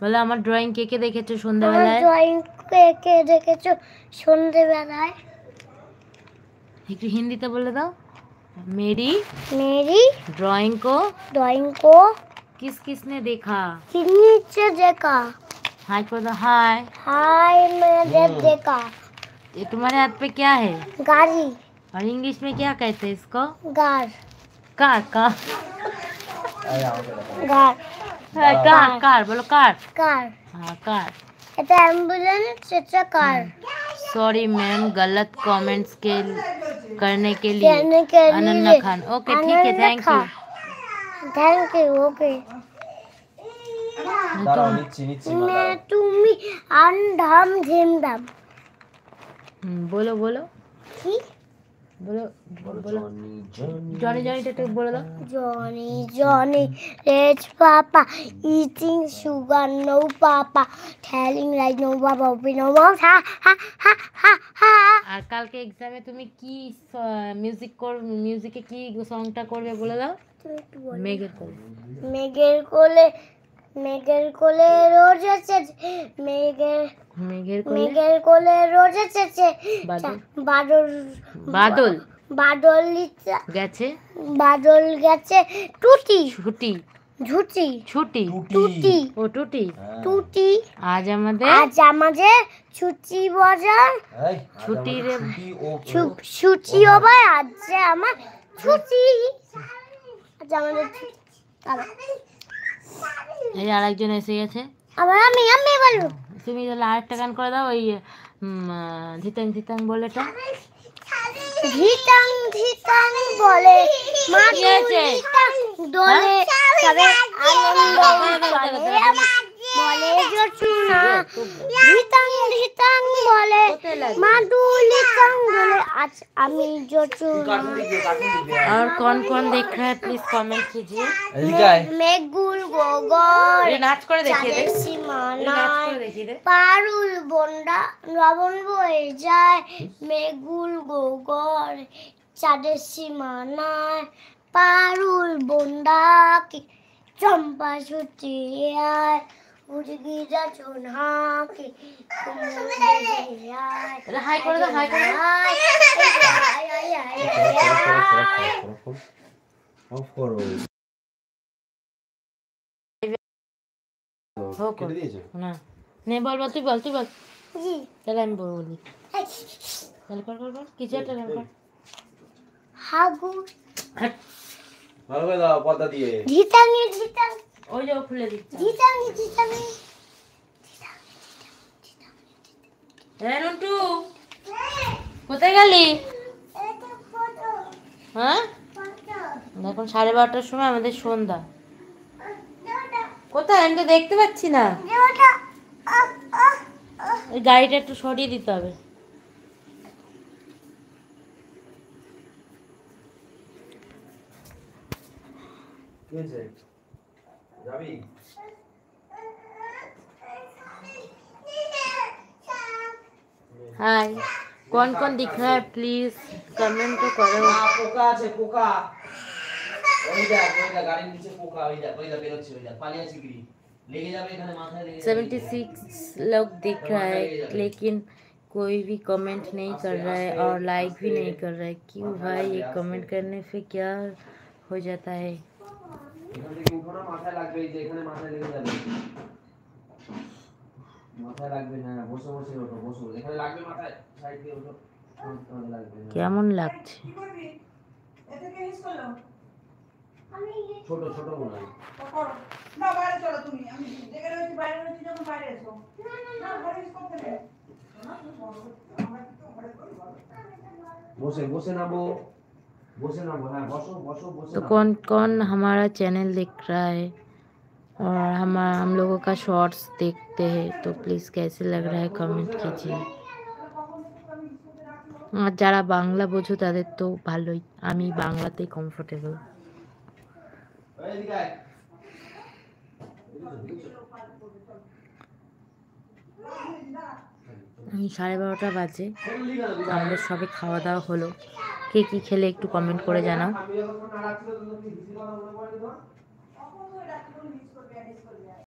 বলো আমার ড্রয়িং কে কে দেখেছো আমার সন্ধ্যাবেলায়? ড্রয়িং কে কে দেখেছো সন্ধ্যেবেলায়? একটু হিন্দিতে বলে দাও। मेरी मेरी ड्राइंग को किस किसने देखा? किसने देखा? हाय कर दो हाय। हाय मैंने देखा। ये तुम्हारे हाथ पे क्या है? गाड़ी। और इंग्लिश में क्या कहते हैं इसको? Car. Car car car. Car car बोलो कार। कार। हाँ कार। এটা एम्बुलेंस এটা कार। सॉरी मैम गलत कमेंट्स के करने के लिए अनन्या खान। ओके ठीक है thank you. Thank you okay. मैं তুমি আন্ধাম ঝিমদাম। बोलो बोलो কি बोलो बोलो जॉनी जॉनी टेटे बोलो दो। Johnny Johnny rich papa eating sugar no papa telling like no papa open no mouth ha ha ha ha ha। আর কালকে এক্সামে তুমি কি মিউজিকে কি সংটা করবে বলে দাও। মেঘের কোলে। মেঘের কোলে মেঘের কোলে রোজ আছে মেঘের মেঘের কোলে রোজ আছে বাদল বাদল বাদল গেছে বাদল গেছে টুটি ছুটি ঝুটি ছুটি টুটি ও টুটি টুটি আজ আমাদের ছুটি বাজার ছুটি রে ছুটি হবে আজ আমার ছুটি আজ আমাদের এই আরেকজন এসে গেছে। আবার আমি বলবো। তুমি তাহলে আরেকটা গান করে দাও ওই ধিতাং ধিতাং বলেটা। ধিতাং ধিতাং বলে মা দোলে সবে আনন্দ বলে জোছনা ধিতাং ধিতাং বলে মা দুলিতাং দোলে আজ আমি জোছনা। और कौन देख रहा है प्लीज कमेंट कीजिए। মেঘগুল গোগর নাচ করে দেখিয়ে দে। পারুল বন্ডা লবণ বয়ে যায় মেঘগুল গোগর চাঁদের সীমানায় পারুল বন্ডা চম্পা ছুটিয়ায় উড়গি যাচন হাকি হাই করে দাও হাই করে অফ করো। কেটে দিয়েছো না নে বল তুই বল তাহলে আমি বলি তাহলে কর কিছু একটা নাম কর। হাগু ভালো করে দাও পর্দা দিয়ে। ধিতাঙ্গি ধিতাং ওই যে খুলে দিচ্ছি ধিতাঙ্গি ধিতাঙ্গি রন্টু কোথায় গেলি? হ্যাঁ এখন 12:30টার সময় আমাদের সন্ধ্যা। কোথায় আমি তো দেখতে পাচ্ছি না। ওই গাড়িটা একটু সরিয়ে দিতে হবে। যাবি हाय कौन दिख रहा है प्लीज कमेंट तो करो। পোকা আছে পোকা ওই যা গাড়ির নিচে পোকা ওই যা বেরোচ্ছে ওই যা পালিয়ে আছে কি লেগে যাবে এখানে মাথায় লেগে যাবে। 76 लोग दिख रहा है लेकिन कोई भी कमेंट नहीं कर रहा है और लाइक भी नहीं कर रहा है। क्यों भाई ये कमेंट करने से क्या हो जाता है? এখান থেকে উঠো না মাথায় লাগবে এই যে এখানে মাথায় লেগে যাবে মাথায় লাগবে না বসে বসে ওঠো বসো এখানে লাগবে মাথায় সাইড দিয়ে ওঠো মাথায় লাগবে কেমন লাগছে? এটা কে হিস করলো? ছোট ছোট মনে হয় করো না বাইরে চলো তুমি আমি দেখে রয়েছি বাইরে রয়েছি যখন বাইরে এসো না ঘরে হিস করতে নেই না তুমি আমরা তো ঘরে করি বসে বসে নামো हाँ बसो बसो बसो। तो कौन हमारा चैनल देख रहा है और हम लोगों का शॉर्ट्स देखते हैं तो प्लीज़ कैसे लग रहा है कमेंट कीजिए। আর যারা বাংলা বোঝো তাদের তো ভালোই, আমি বাংলাতেই কমফোর্টেবল। আমি 12:30 বাজে, আমাদের সবে খাওয়া দাওয়া হলো। কে কী খেলে একটু কমেন্ট করে জানাও।